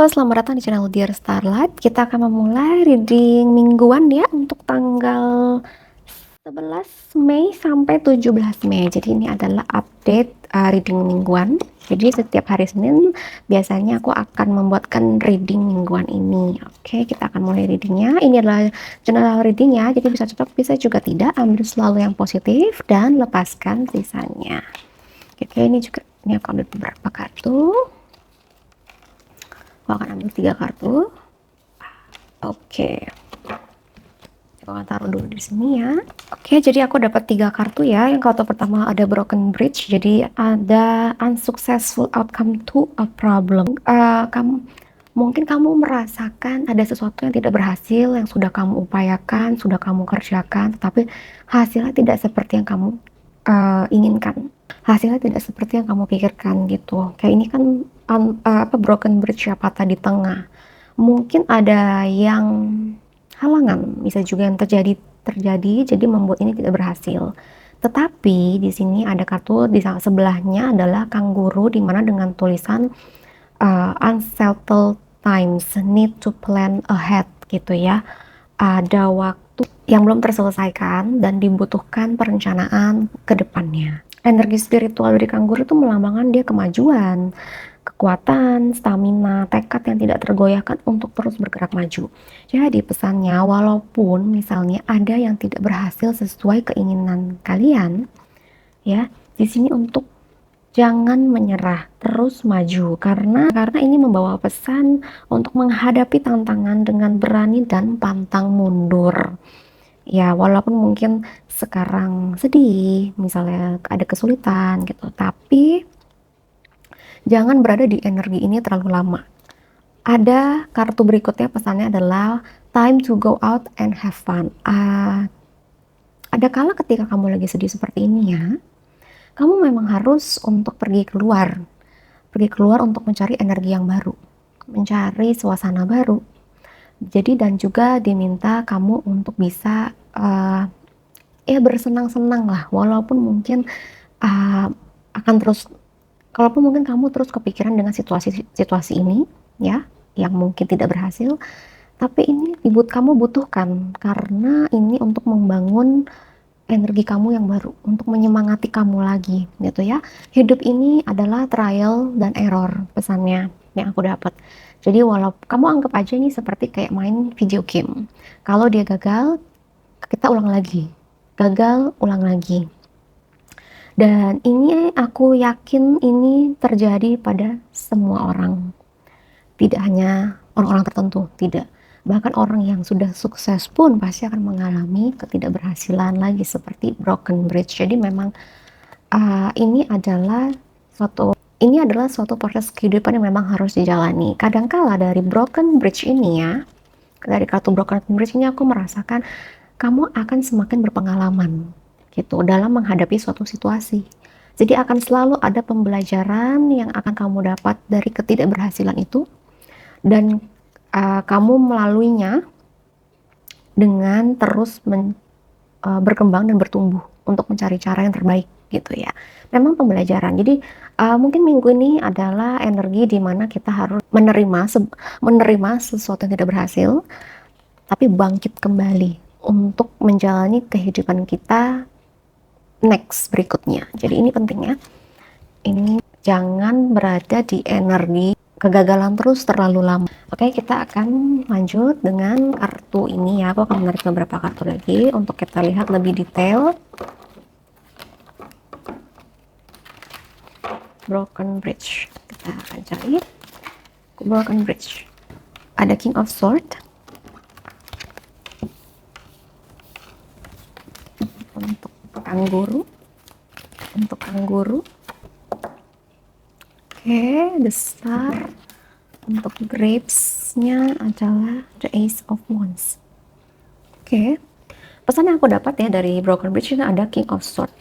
Halo, selamat datang di channel Dear Starlight. Kita akan memulai reading mingguan ya untuk tanggal 11 Mei sampai 17 Mei. Jadi ini adalah update reading mingguan. Jadi setiap hari Senin biasanya aku akan membuatkan reading mingguan ini. Oke, kita akan mulai readingnya. Ini adalah general reading ya, jadi bisa cocok, bisa juga tidak. Ambil selalu yang positif dan lepaskan sisanya. Oke, ini juga ini aku ambil beberapa kartu. Aku akan ambil 3 kartu. Oke. Aku akan taruh dulu di sini ya. Oke, jadi aku dapat 3 kartu ya. Yang kartu pertama ada broken bridge. Jadi ada unsuccessful outcome to a problem. Mungkin kamu merasakan ada sesuatu yang tidak berhasil, yang sudah kamu upayakan, sudah kamu kerjakan, tetapi hasilnya tidak seperti yang kamu inginkan. Hasilnya tidak seperti yang kamu pikirkan gitu. Kayak ini kan broken bridge ya, patah di tengah. Mungkin ada yang halangan, bisa juga yang terjadi jadi membuat ini tidak berhasil. Tetapi di sini ada kartu di sebelahnya adalah kanguru, di mana dengan tulisan unsettled times, need to plan ahead gitu ya. Ada waktu yang belum terselesaikan dan dibutuhkan perencanaan ke depannya. Energi spiritual dari kanguru itu melambangkan dia kemajuan, kekuatan, stamina, tekad yang tidak tergoyahkan untuk terus bergerak maju. Jadi pesannya, walaupun misalnya ada yang tidak berhasil sesuai keinginan kalian, ya, di sini untuk jangan menyerah, terus maju, karena ini membawa pesan untuk menghadapi tantangan dengan berani dan pantang mundur. Ya, walaupun mungkin sekarang sedih, misalnya ada kesulitan gitu, tapi jangan berada di energi ini terlalu lama. Ada kartu berikutnya, pesannya adalah time to go out and have fun. Ada kala ketika kamu lagi sedih seperti ini ya, kamu memang harus untuk pergi keluar untuk mencari energi yang baru, mencari suasana baru. Jadi dan juga diminta kamu untuk bisa ya bersenang-senang lah, walaupun mungkin akan terus, kalaupun mungkin kamu terus kepikiran dengan situasi ini ya, yang mungkin tidak berhasil, tapi ini kamu butuhkan, karena ini untuk membangun energi kamu yang baru, untuk menyemangati kamu lagi gitu ya. Hidup ini adalah trial dan error, pesannya yang aku dapat. Jadi walaupun kamu anggap aja ini seperti kayak main video game. Kalau dia gagal, kita ulang lagi. Gagal, ulang lagi. Dan ini aku yakin ini terjadi pada semua orang. Tidak hanya orang-orang tertentu, tidak. Bahkan orang yang sudah sukses pun pasti akan mengalami ketidakberhasilan lagi seperti broken bridge. Jadi memang ini adalah suatu proses kehidupan yang memang harus dijalani. Kadangkala dari broken bridge ini ya, dari kartu broken bridge ini aku merasakan kamu akan semakin berpengalaman gitu dalam menghadapi suatu situasi. Jadi akan selalu ada pembelajaran yang akan kamu dapat dari ketidakberhasilan itu, dan kamu melaluinya dengan terus berkembang dan bertumbuh untuk mencari cara yang terbaik gitu ya. Memang pembelajaran. Jadi mungkin minggu ini adalah energi di mana kita harus menerima sesuatu yang tidak berhasil, tapi bangkit kembali untuk menjalani kehidupan kita next berikutnya. Jadi ini penting ya. Ini jangan berada di energi kegagalan terus terlalu lama. Oke, kita akan lanjut dengan kartu ini ya. Aku akan menarik beberapa kartu lagi untuk kita lihat lebih detail. Broken bridge. Kita akan cari broken bridge. Ada King of Swords. Untuk kanguru. Oke, the Star. Untuk grapes-nya adalah the Ace of Wands. Oke. Pesan yang aku dapat ya dari broken bridge ini ada King of Swords.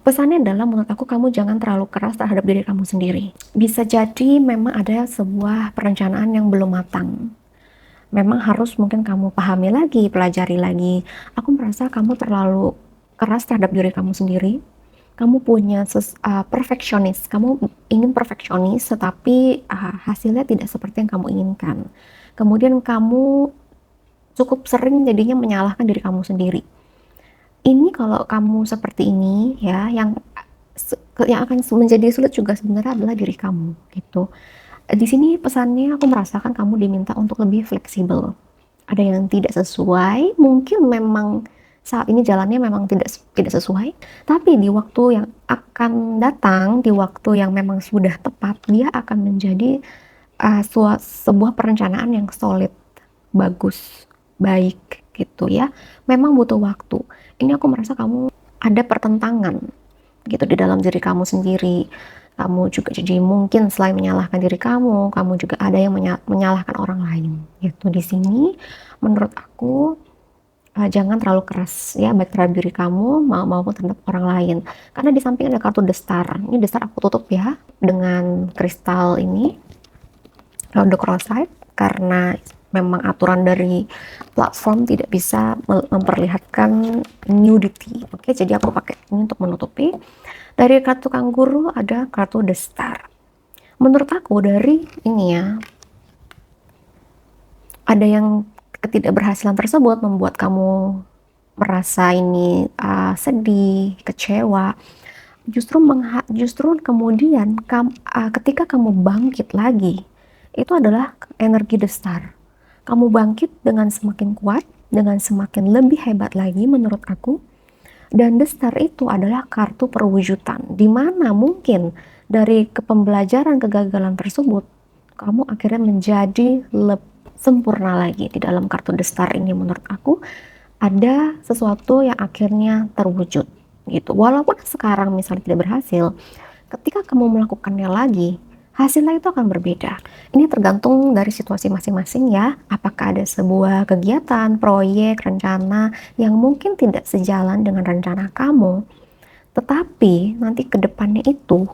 Pesannya adalah, menurut aku, kamu jangan terlalu keras terhadap diri kamu sendiri. Bisa jadi memang ada sebuah perencanaan yang belum matang. Memang harus mungkin kamu pahami lagi, pelajari lagi. Aku merasa kamu terlalu keras terhadap diri kamu sendiri. kamu punya perfeksionis, kamu ingin perfeksionis tetapi hasilnya tidak seperti yang kamu inginkan. Kemudian kamu cukup sering jadinya menyalahkan diri kamu sendiri. Ini kalau kamu seperti ini ya, yang akan menjadi sulit juga sebenarnya adalah diri kamu gitu. Di sini pesannya aku merasakan kamu diminta untuk lebih fleksibel. Ada yang tidak sesuai, mungkin memang saat ini jalannya memang tidak sesuai, tapi di waktu yang akan datang, di waktu yang memang sudah tepat, dia akan menjadi sebuah perencanaan yang solid, bagus, baik gitu ya. Memang butuh waktu. Ini aku merasa kamu ada pertentangan gitu di dalam diri kamu sendiri. Kamu juga jadi mungkin selain menyalahkan diri kamu juga ada yang menyalahkan orang lain gitu. Di sini menurut aku jangan terlalu keras ya baik terhadap diri kamu maupun terhadap orang lain, karena di samping ada kartu The Star. Ini The Star aku tutup ya dengan kristal ini, The Cross-Side, karena memang aturan dari platform tidak bisa memperlihatkan nudity. Oke, jadi aku pakai ini untuk menutupi. Dari kartu Kangguru ada kartu The Star. Menurut aku dari ini ya, ada yang ketidakberhasilan tersebut membuat kamu merasa ini sedih, kecewa. Justru kemudian ketika kamu bangkit lagi, itu adalah energi The Star. Kamu bangkit dengan semakin kuat, dengan semakin lebih hebat lagi menurut aku. Dan The Star itu adalah kartu perwujudan, di mana mungkin dari pembelajaran kegagalan tersebut, kamu akhirnya menjadi lebih sempurna lagi. Di dalam kartu The Star ini menurut aku, ada sesuatu yang akhirnya terwujud gitu. Walaupun sekarang misalnya tidak berhasil, ketika kamu melakukannya lagi, hasilnya itu akan berbeda. Ini tergantung dari situasi masing-masing ya. Apakah ada sebuah kegiatan, proyek, rencana yang mungkin tidak sejalan dengan rencana kamu, tetapi nanti ke depannya itu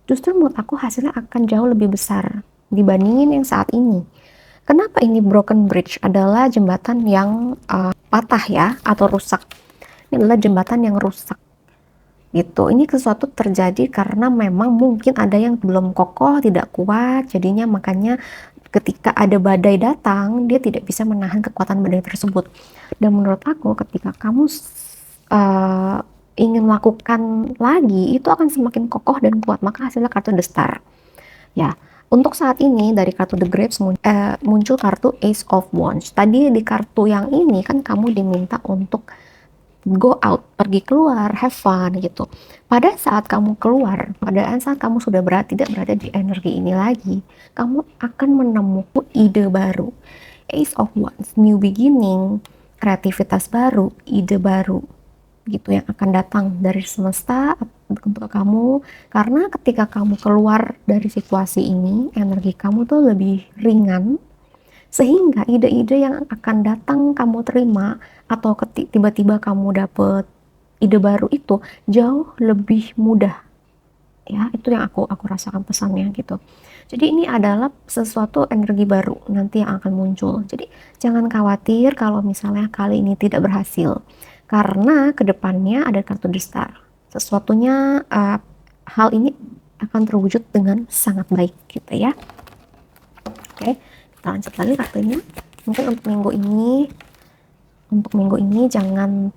justru menurut aku hasilnya akan jauh lebih besar dibandingin yang saat ini. Kenapa ini broken bridge? Adalah jembatan yang patah ya, atau rusak. Ini adalah jembatan yang rusak gitu. Ini sesuatu terjadi karena memang mungkin ada yang belum kokoh, tidak kuat, jadinya makanya ketika ada badai datang, dia tidak bisa menahan kekuatan badai tersebut. Dan menurut aku ketika kamu ingin melakukan lagi, itu akan semakin kokoh dan kuat. Maka hasilnya kartu The Star ya. Untuk saat ini dari kartu The Grapes muncul kartu Ace of Wands. Tadi di kartu yang ini kan kamu diminta untuk go out, pergi keluar, have fun gitu. Pada saat kamu keluar, pada saat kamu sudah tidak berada di energi ini lagi, kamu akan menemukan ide baru. Ace of Wands, new beginning, kreativitas baru, ide baru gitu yang akan datang dari semesta untuk kamu. Karena ketika kamu keluar dari situasi ini, energi kamu tuh lebih ringan, sehingga ide-ide yang akan datang kamu terima atau tiba-tiba kamu dapet ide baru itu jauh lebih mudah ya. Itu yang aku rasakan pesannya gitu. Jadi ini adalah sesuatu energi baru nanti yang akan muncul. Jadi jangan khawatir kalau misalnya kali ini tidak berhasil, karena kedepannya ada kartu The Star. Sesuatunya hal ini akan terwujud dengan sangat baik gitu ya. Oke, kita lanjut lagi kartunya. Mungkin untuk minggu ini jangan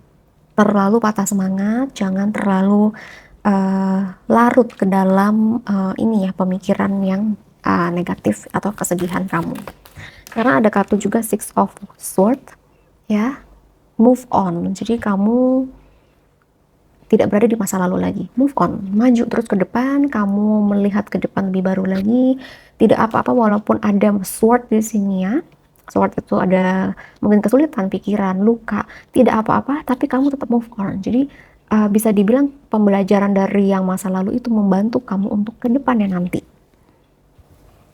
terlalu patah semangat, jangan terlalu larut ke dalam ini ya, pemikiran yang negatif atau kesedihan kamu. Karena ada kartu juga Six of Swords ya, move on. Jadi kamu tidak berada di masa lalu lagi, move on, maju terus ke depan. Kamu melihat ke depan lebih baru lagi, tidak apa-apa walaupun ada sword di sini ya. Sword itu ada mungkin kesulitan, pikiran, luka, tidak apa-apa, tapi kamu tetap move on. Jadi bisa dibilang pembelajaran dari yang masa lalu itu membantu kamu untuk ke depannya nanti.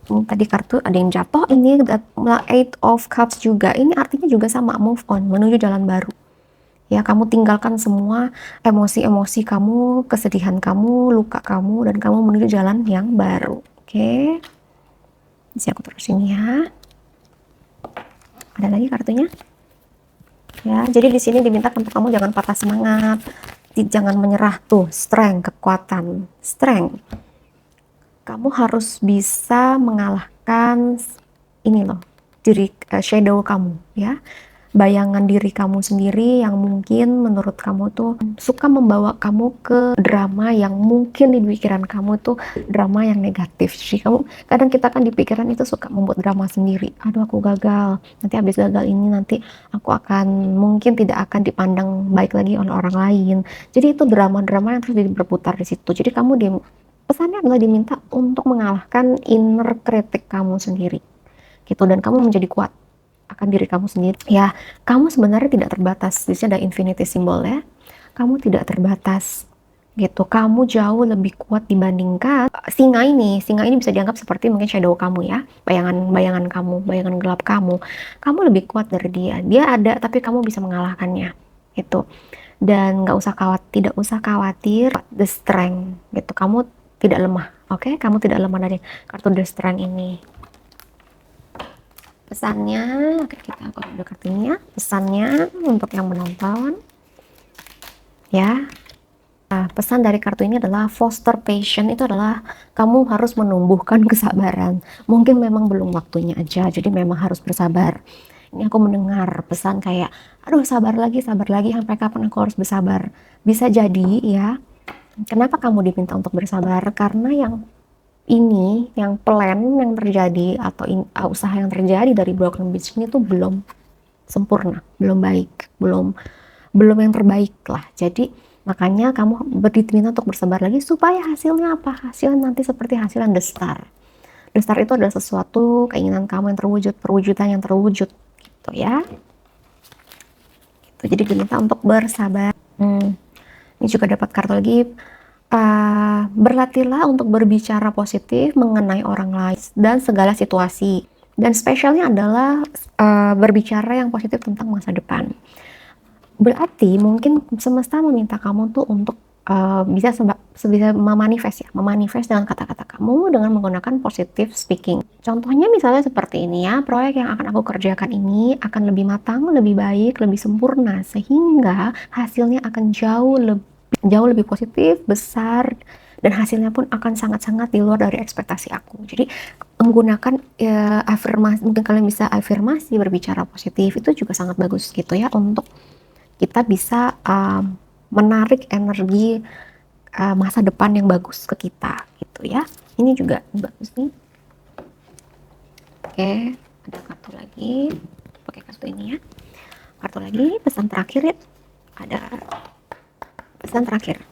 Tadi kartu ada yang jatuh, ini Eight of Cups juga, ini artinya juga sama, move on, menuju jalan baru ya. Kamu tinggalkan semua emosi-emosi kamu, kesedihan kamu, luka kamu, dan kamu menuju jalan yang baru. Oke, bisa aku terusin ya. Ada lagi kartunya ya. Jadi di sini diminta untuk kamu jangan patah semangat, jangan menyerah tuh, strength, kekuatan, strength. Kamu harus bisa mengalahkan ini loh, shadow kamu ya. Bayangan diri kamu sendiri yang mungkin menurut kamu tuh suka membawa kamu ke drama yang mungkin di pikiran kamu tuh drama yang negatif. Jadi kadang kita kan di pikiran itu suka membuat drama sendiri. Aduh, aku gagal. Nanti habis gagal ini nanti aku mungkin tidak akan dipandang baik lagi oleh orang lain. Jadi itu drama-drama yang terus berputar di situ. Jadi pesannya adalah diminta untuk mengalahkan inner kritik kamu sendiri gitu, dan kamu menjadi kuat akan diri kamu sendiri ya. Kamu sebenarnya tidak terbatas. Di sini ada infinity symbol ya. Kamu tidak terbatas gitu. Kamu jauh lebih kuat dibandingkan singa ini. Singa ini bisa dianggap seperti mungkin shadow kamu ya, bayangan kamu, bayangan gelap kamu. Kamu lebih kuat dari dia. Dia ada tapi kamu bisa mengalahkannya gitu. Dan tidak usah khawatir the strength gitu. Kamu tidak lemah, oke? Kamu tidak lemah dari kartu the strength ini. Pesannya, oke, kita udah kartunya. Pesannya untuk yang menonton ya. Pesan dari kartu ini adalah foster patience. Itu adalah kamu harus menumbuhkan kesabaran. Mungkin memang belum waktunya aja, jadi memang harus bersabar. Ini aku mendengar pesan kayak, aduh sabar lagi, sampai kapan aku harus bersabar. Bisa jadi ya, kenapa kamu diminta untuk bersabar? Karena yang plan yang terjadi atau usaha yang terjadi dari Broken Beach ini tuh belum sempurna, belum baik, belum yang terbaik lah. Jadi makanya kamu diminta untuk bersabar lagi supaya hasilnya apa? Hasilnya nanti seperti hasilan The Star. The Star itu adalah sesuatu keinginan kamu yang terwujud, perwujudan yang terwujud gitu ya. Gitu. Jadi diminta untuk bersabar. Ini juga dapat kartu lagi. Berlatihlah untuk berbicara positif mengenai orang lain dan segala situasi. Dan spesialnya adalah berbicara yang positif tentang masa depan. Berarti mungkin semesta meminta kamu tuh untuk bisa memanifest dengan kata-kata kamu dengan menggunakan positive speaking. Contohnya misalnya seperti ini ya, proyek yang akan aku kerjakan ini akan lebih matang, lebih baik, lebih sempurna, sehingga hasilnya akan jauh lebih positif, besar, dan hasilnya pun akan sangat-sangat di luar dari ekspektasi aku. Jadi menggunakan afirmasi, mungkin kalian bisa afirmasi, berbicara positif, itu juga sangat bagus gitu ya, untuk kita bisa menarik energi masa depan yang bagus ke kita gitu ya. Ini juga bagus nih. Oke, ada kartu lagi, pakai kartu ini ya. Kartu lagi, pesan terakhir ya. Ada pesan terakhir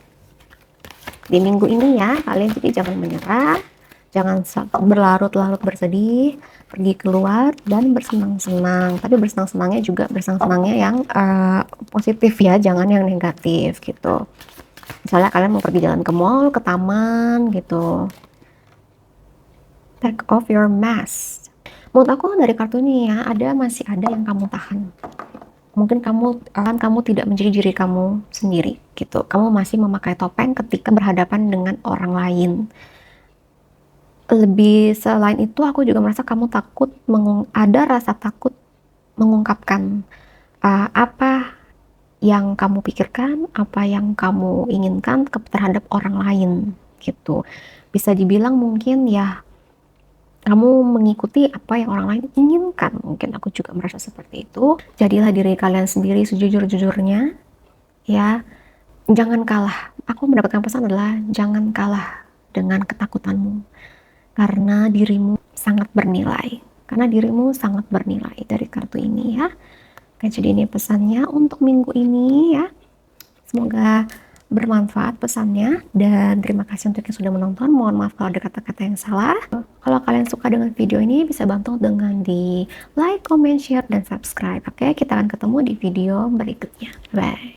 di minggu ini ya, kalian jadi jangan menyerah, jangan berlarut-larut bersedih, pergi keluar dan bersenang-senang. Tapi bersenang-senangnya juga bersenang-senangnya yang positif ya, jangan yang negatif gitu. Misalnya kalian mau pergi jalan ke mall, ke taman gitu, take off your mask. Menurut aku dari kartu ini ya, masih ada yang kamu tahan. Mungkin kamu tidak menjadi diri kamu sendiri gitu. Kamu masih memakai topeng ketika berhadapan dengan orang lain. Lebih selain itu, aku juga merasa kamu ada rasa takut mengungkapkan apa yang kamu pikirkan, apa yang kamu inginkan terhadap orang lain gitu. Bisa dibilang mungkin ya, kamu mengikuti apa yang orang lain inginkan. Mungkin aku juga merasa seperti itu. Jadilah diri kalian sendiri sejujur-jujurnya ya. Jangan kalah. Aku mendapatkan pesan adalah jangan kalah dengan ketakutanmu, karena dirimu sangat bernilai. Dari kartu ini ya. Oke, jadi ini pesannya untuk minggu ini ya. Semoga bermanfaat pesannya, dan terima kasih untuk yang sudah menonton. Mohon maaf kalau ada kata-kata yang salah. Kalau kalian suka dengan video ini, bisa bantu dengan di like, comment, share, dan subscribe. Oke, kita akan ketemu di video berikutnya. Bye.